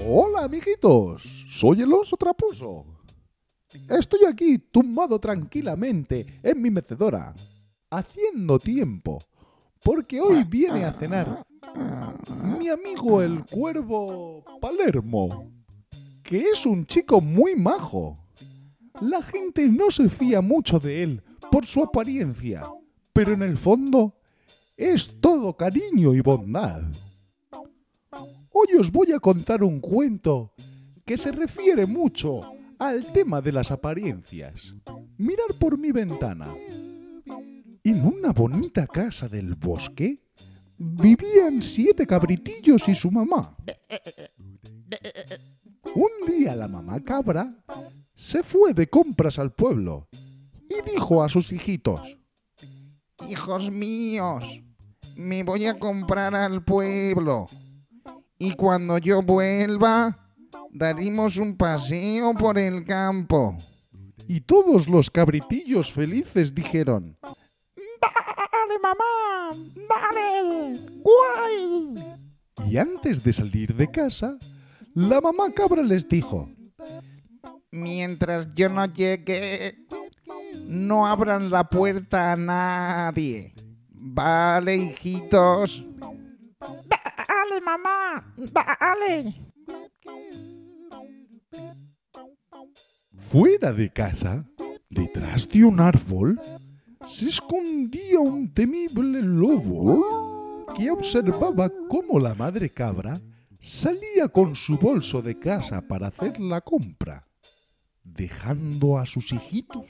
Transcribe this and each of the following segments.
Hola, amiguitos. Soy el oso traposo. Estoy aquí tumbado tranquilamente en mi mecedora, haciendo tiempo, porque hoy viene a cenar mi amigo el cuervo Palermo, que es un chico muy majo. La gente no se fía mucho de él por su apariencia, pero en el fondo es todo cariño y bondad. Hoy os voy a contar un cuento que se refiere mucho al tema de las apariencias. Mirad por mi ventana. En una bonita casa del bosque vivían 7 cabritillos y su mamá. Un día la mamá cabra se fue de compras al pueblo y dijo a sus hijitos: Hijos míos, me voy a comprar al pueblo y cuando yo vuelva daremos un paseo por el campo. Y todos los cabritillos felices dijeron: ¡Dale, mamá! ¡Dale! ¡Guay! Y antes de salir de casa, la mamá cabra les dijo: Mientras yo no llegue, no abran la puerta a nadie. ¿Vale, hijitos? ¡Dale, mamá! ¡Dale! Fuera de casa, detrás de un árbol, se escondía un temible lobo que observaba cómo la madre cabra salía con su bolso de casa para hacer la compra, dejando a sus hijitos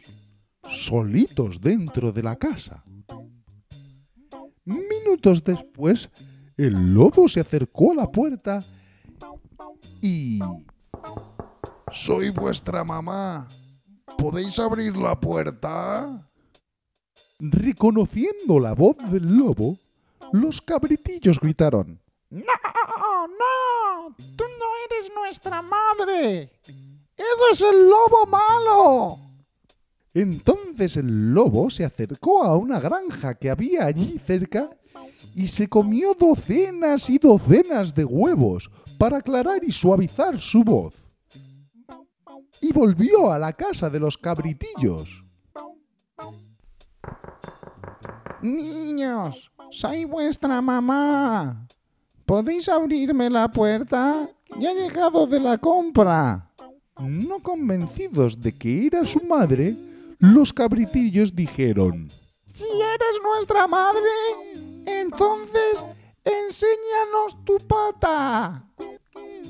solitos dentro de la casa. Minutos después, el lobo se acercó a la puerta y... Soy vuestra mamá. ¿Podéis abrir la puerta? Reconociendo la voz del lobo, los cabritillos gritaron: ¡No! ¡No! ¡Tú no eres nuestra madre! ¡Eres el lobo malo! Entonces el lobo se acercó a una granja que había allí cerca y se comió docenas y docenas de huevos para aclarar y suavizar su voz. Y volvió a la casa de los cabritillos. Niños, soy vuestra mamá. ¿Podéis abrirme la puerta? Ya he llegado de la compra. No convencidos de que era su madre, los cabritillos dijeron: Si eres nuestra madre, entonces enséñanos tu pata.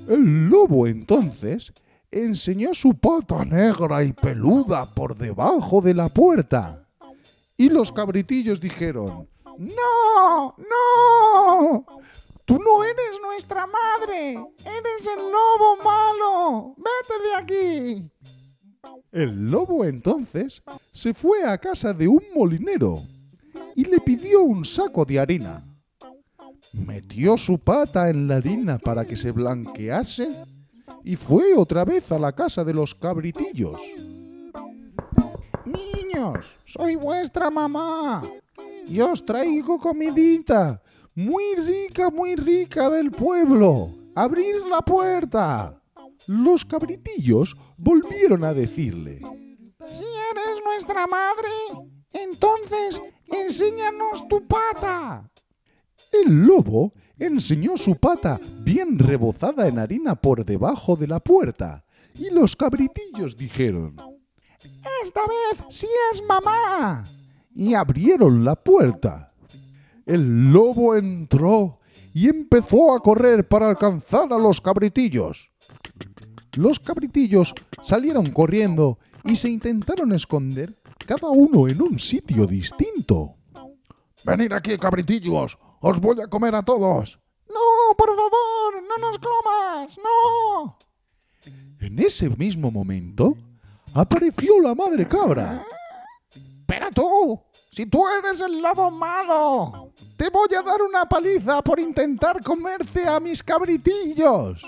El lobo entonces enseñó su pata negra y peluda por debajo de la puerta. Y los cabritillos dijeron: ¡No! ¡No! ¡Tú no eres nuestra madre! ¡Eres el lobo malo! ¡Vete de aquí! El lobo entonces se fue a casa de un molinero y le pidió un saco de harina. Metió su pata en la harina para que se blanquease y fue otra vez a la casa de los cabritillos. Niños, soy vuestra mamá. Y os traigo comidita muy rica del pueblo. ¡Abrir la puerta! Los cabritillos volvieron a decirle: Si eres nuestra madre, entonces enséñanos tu pata. El lobo enseñó su pata bien rebozada en harina por debajo de la puerta y los cabritillos dijeron: Esta vez sí es mamá. Y abrieron la puerta. El lobo entró y empezó a correr para alcanzar a los cabritillos. Los cabritillos salieron corriendo y se intentaron esconder, cada uno en un sitio distinto. Venid aquí, cabritillos. Os voy a comer a todos. ¡No, por favor! ¡No nos comas! ¡No! En ese mismo momento, apareció la madre cabra. ¡Pero tú! ¡Si tú eres el lobo malo! ¡Te voy a dar una paliza por intentar comerte a mis cabritillos!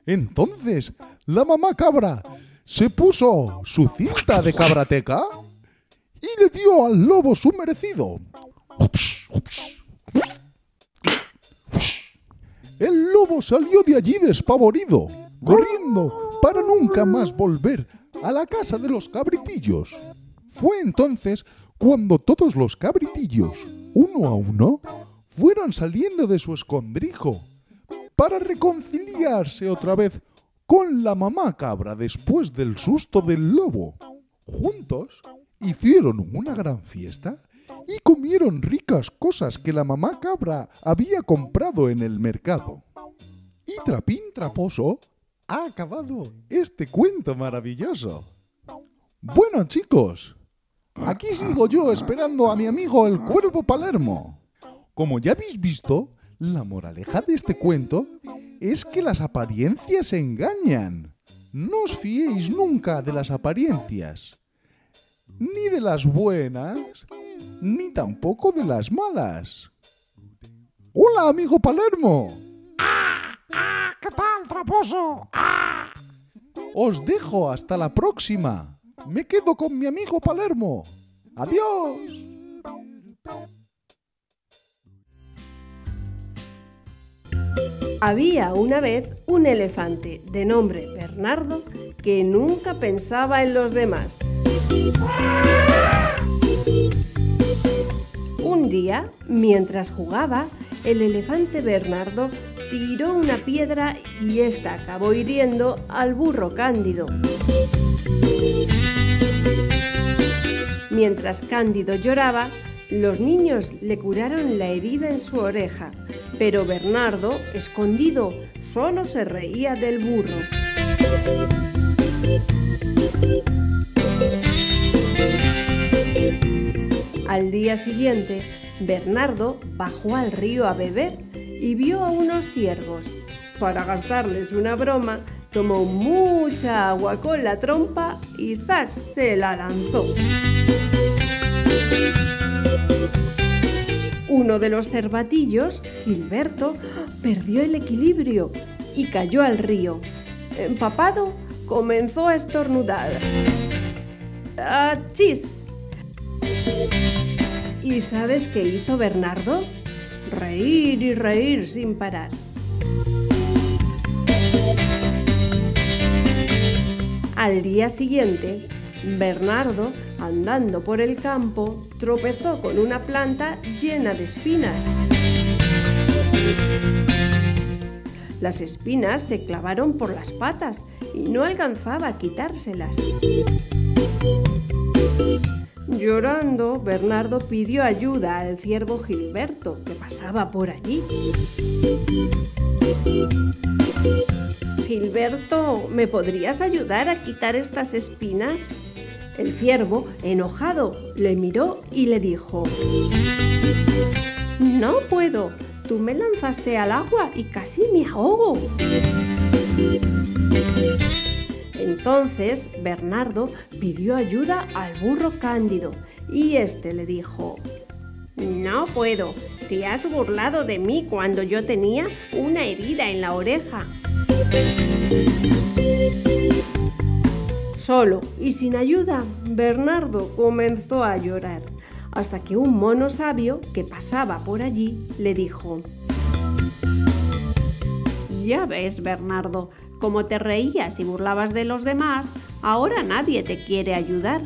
Entonces, la mamá cabra se puso su cinta de cabrateca y le dio al lobo su merecido. El lobo lobo salió de allí despavorido, corriendo para nunca más volver a la casa de los cabritillos. Fue entonces cuando todos los cabritillos, uno a uno, fueron saliendo de su escondrijo para reconciliarse otra vez con la mamá cabra después del susto del lobo. Juntos hicieron una gran fiesta y comieron ricas cosas que la mamá cabra había comprado en el mercado. Y trapín traposo ha acabado este cuento maravilloso. Bueno, chicos, aquí sigo yo esperando a mi amigo el Cuervo Palermo. Como ya habéis visto, la moraleja de este cuento es que las apariencias engañan. No os fiéis nunca de las apariencias, ni de las buenas, ni tampoco de las malas. ¡Hola, amigo Palermo! ¿Qué tal, traposo? Os dejo hasta la próxima. Me quedo con mi amigo Palermo. ¡Adiós! Había una vez un elefante de nombre Bernardo que nunca pensaba en los demás. Un día, mientras jugaba, el elefante Bernardo tiró una piedra y ésta acabó hiriendo al burro Cándido. Mientras Cándido lloraba, los niños le curaron la herida en su oreja, pero Bernardo, escondido, solo se reía del burro. Al día siguiente, Bernardo bajó al río a beber y vio a unos ciervos. Para gastarles una broma, tomó mucha agua con la trompa y ¡zas!, se la lanzó. Uno de los cervatillos, Gilberto, perdió el equilibrio y cayó al río. Empapado, comenzó a estornudar. ¡Achís! ¿Y sabes qué hizo Bernardo? Reír y reír sin parar. Al día siguiente, Bernardo, andando por el campo, tropezó con una planta llena de espinas. Las espinas se clavaron por las patas y no alcanzaba a quitárselas. Llorando, Bernardo pidió ayuda al ciervo Gilberto, que pasaba por allí. Gilberto, ¿me podrías ayudar a quitar estas espinas? El ciervo, enojado, le miró y le dijo: No puedo, tú me lanzaste al agua y casi me ahogo. Entonces Bernardo pidió ayuda al burro Cándido y éste le dijo: No puedo, te has burlado de mí cuando yo tenía una herida en la oreja. Solo y sin ayuda, Bernardo comenzó a llorar, hasta que un mono sabio que pasaba por allí le dijo: Ya ves, Bernardo, como te reías y burlabas de los demás, ahora nadie te quiere ayudar.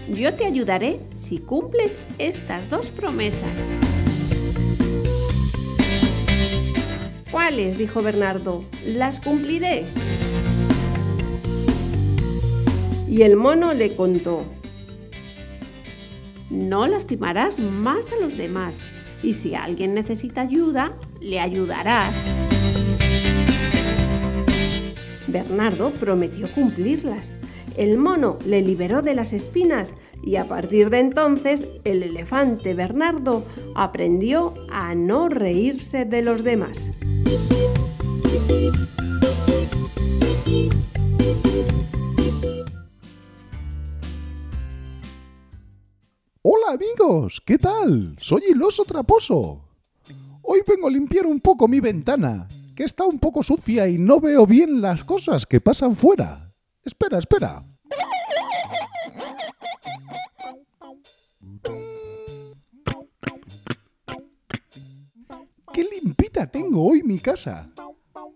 Yo te ayudaré si cumples estas dos promesas. ¿Cuáles?, dijo Bernardo. Las cumpliré. Y el mono le contó: No lastimarás más a los demás, y si alguien necesita ayuda, le ayudarás. Bernardo prometió cumplirlas. El mono le liberó de las espinas y a partir de entonces el elefante Bernardo aprendió a no reírse de los demás. Hola amigos, ¿qué tal? Soy el oso traposo. Hoy vengo a limpiar un poco mi ventana, que está un poco sucia y no veo bien las cosas que pasan fuera. Espera. ¡Qué limpita tengo hoy mi casa!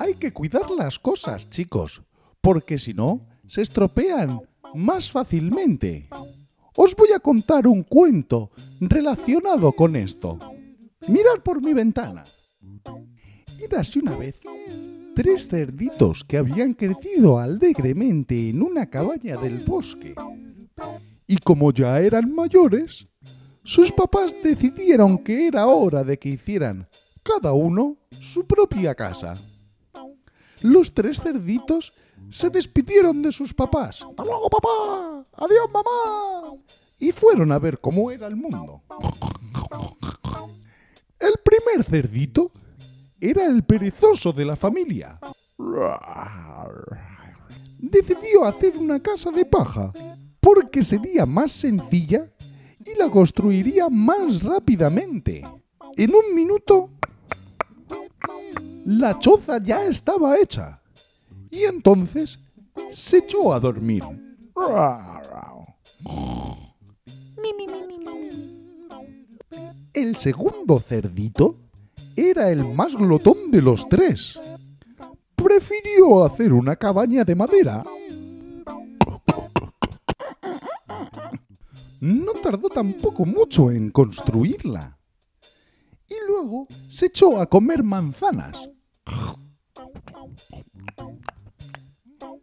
Hay que cuidar las cosas, chicos, porque si no, se estropean más fácilmente. Os voy a contar un cuento relacionado con esto. Mirad por mi ventana. Érase una vez 3 cerditos que habían crecido alegremente en una cabaña del bosque. Y como ya eran mayores, sus papás decidieron que era hora de que hicieran cada uno su propia casa. Los 3 cerditos se despidieron de sus papás. ¡Hasta luego, papá! ¡Adiós, mamá! Y fueron a ver cómo era el mundo. El primer cerdito era el perezoso de la familia. Decidió hacer una casa de paja porque sería más sencilla y la construiría más rápidamente. En un minuto, la choza ya estaba hecha y entonces se echó a dormir. El segundo cerdito era el más glotón de los 3. Prefirió hacer una cabaña de madera. No tardó tampoco mucho en construirla. Y luego se echó a comer manzanas.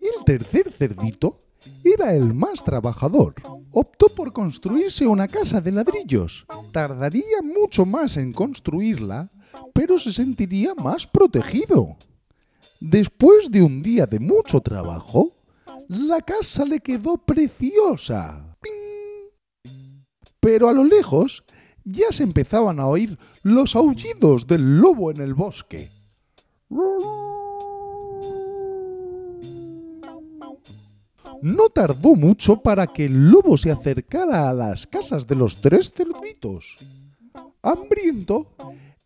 El tercer cerdito era el más trabajador. Optó por construirse una casa de ladrillos. Tardaría mucho más en construirla, pero se sentiría más protegido. Después de un día de mucho trabajo, la casa le quedó preciosa. ¡Ping! Pero a lo lejos ya se empezaban a oír los aullidos del lobo en el bosque. No tardó mucho para que el lobo se acercara a las casas de los 3 cerditos. Hambriento,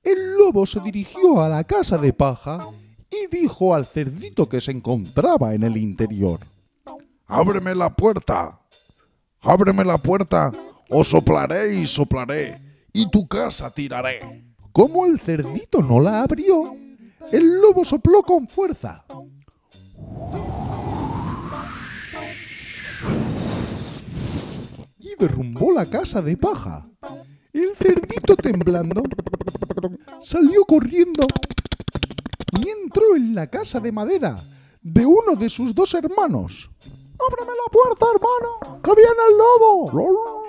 el lobo se dirigió a la casa de paja y dijo al cerdito que se encontraba en el interior: ¡Ábreme la puerta! ¡Ábreme la puerta! ¡O soplaré y soplaré! ¡Y tu casa tiraré! Como el cerdito no la abrió, el lobo sopló con fuerza. Y derrumbó la casa de paja. El cerdito, temblando, salió corriendo y entró en la casa de madera de uno de sus 2 hermanos. ¡Ábreme la puerta, hermano! ¡Que viene el lobo!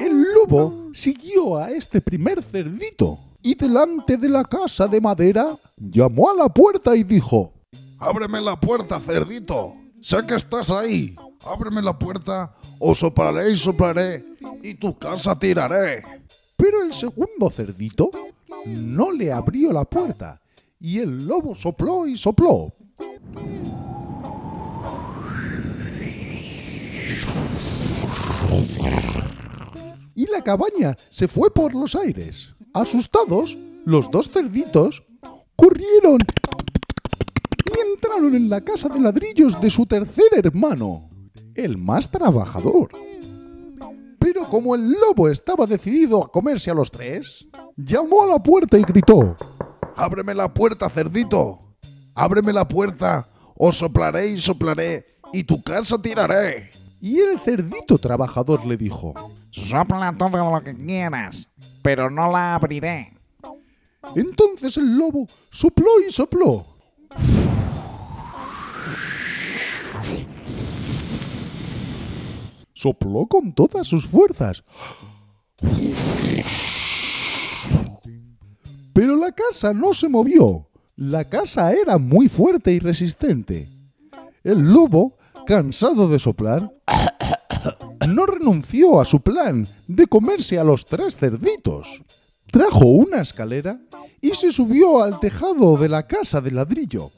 El lobo siguió a este primer cerdito y delante de la casa de madera llamó a la puerta y dijo: ¡Ábreme la puerta, cerdito! ¡Sé que estás ahí! ¡Ábreme la puerta, o soplaré y soplaré, y tu casa tiraré! Pero el segundo cerdito no le abrió la puerta y el lobo sopló y sopló. Y la cabaña se fue por los aires. Asustados, los 2 cerditos corrieron y entraron en la casa de ladrillos de su tercer hermano, el más trabajador. Pero como el lobo estaba decidido a comerse a los 3, llamó a la puerta y gritó: ¡Ábreme la puerta, cerdito! ¡Ábreme la puerta, o soplaré y soplaré, y tu casa tiraré! Y el cerdito trabajador le dijo: Sopla todo lo que quieras, pero no la abriré. Entonces el lobo sopló y sopló. Sopló con todas sus fuerzas. Pero la casa no se movió. La casa era muy fuerte y resistente. El lobo, cansado de soplar, no renunció a su plan de comerse a los 3 cerditos. Trajo una escalera y se subió al tejado de la casa de ladrillo.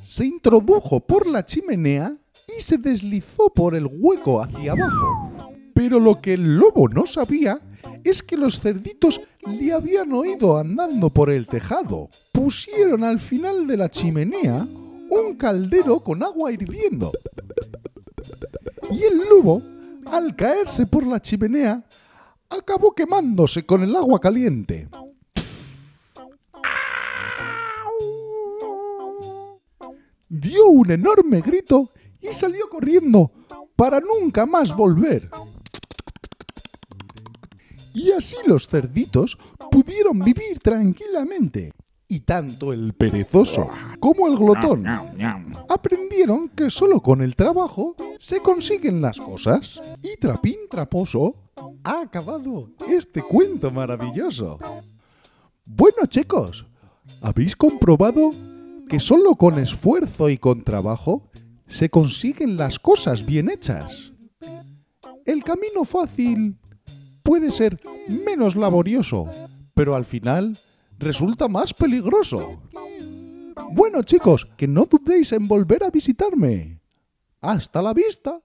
Se introdujo por la chimenea y se deslizó por el hueco hacia abajo. Pero lo que el lobo no sabía es que los cerditos le habían oído andando por el tejado. Pusieron al final de la chimenea un caldero con agua hirviendo. Y el lobo, al caerse por la chimenea, acabó quemándose con el agua caliente. dio un enorme grito y salió corriendo para nunca más volver. Y así los cerditos pudieron vivir tranquilamente. Y tanto el perezoso como el glotón aprendieron que solo con el trabajo se consiguen las cosas. Y trapín traposo ha acabado este cuento maravilloso. Bueno, chicos, ¿habéis comprobado que solo con esfuerzo y con trabajo se consiguen las cosas bien hechas? El camino fácil puede ser menos laborioso, pero al final resulta más peligroso. Bueno, chicos, que no dudéis en volver a visitarme. ¡Hasta la vista!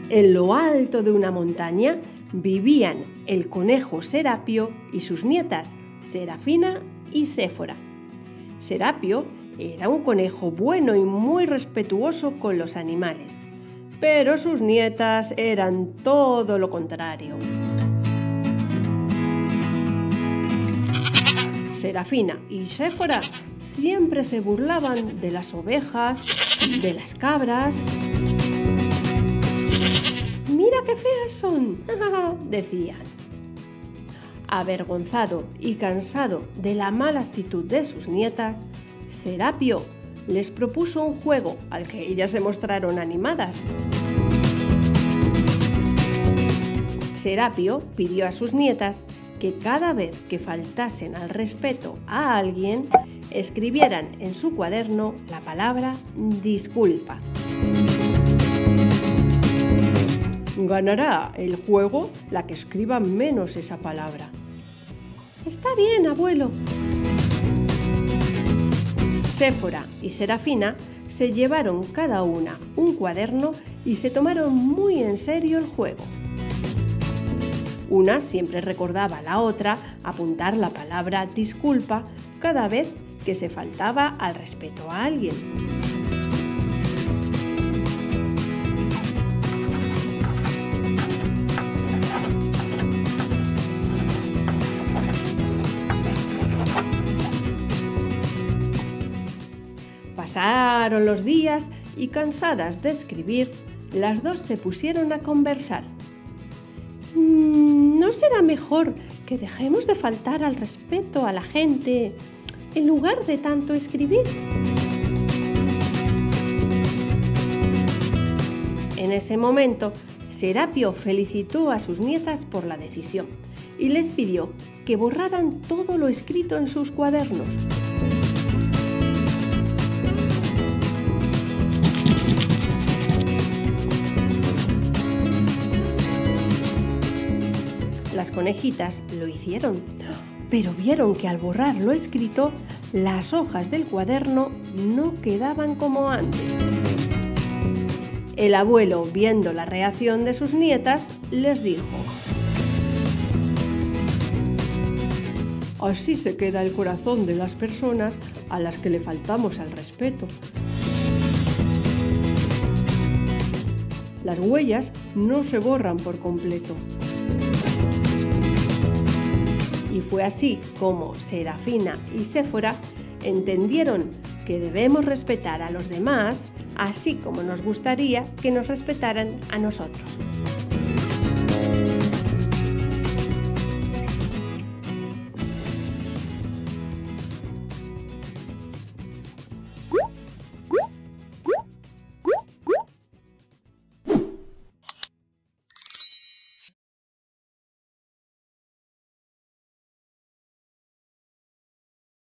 En lo alto de una montaña vivían el conejo Serapio y sus nietas, Serafina y Séfora. Serapio era un conejo bueno y muy respetuoso con los animales, pero sus nietas eran todo lo contrario. Serafina y Séfora siempre se burlaban de las ovejas, de las cabras. ¡Mira qué feas son!, decían. Avergonzado y cansado de la mala actitud de sus nietas, Serapio les propuso un juego al que ellas se mostraron animadas. Serapio pidió a sus nietas que cada vez que faltasen al respeto a alguien, escribieran en su cuaderno la palabra disculpa. Ganará el juego la que escriba menos esa palabra. Está bien, abuelo. Séfora y Serafina se llevaron cada una un cuaderno y se tomaron muy en serio el juego. Una siempre recordaba a la otra apuntar la palabra disculpa cada vez que se faltaba al respeto a alguien. Pasaron los días y, cansadas de escribir, las dos se pusieron a conversar. ¿No será mejor que dejemos de faltar al respeto a la gente en lugar de tanto escribir? En ese momento, Serapio felicitó a sus nietas por la decisión y les pidió que borraran todo lo escrito en sus cuadernos. Las conejitas lo hicieron, pero vieron que al borrar lo escrito, las hojas del cuaderno no quedaban como antes. El abuelo, viendo la reacción de sus nietas, les dijo: así se queda el corazón de las personas a las que le faltamos al respeto. Las huellas no se borran por completo. Y fue así como Serafina y Séfora entendieron que debemos respetar a los demás, así como nos gustaría que nos respetaran a nosotros.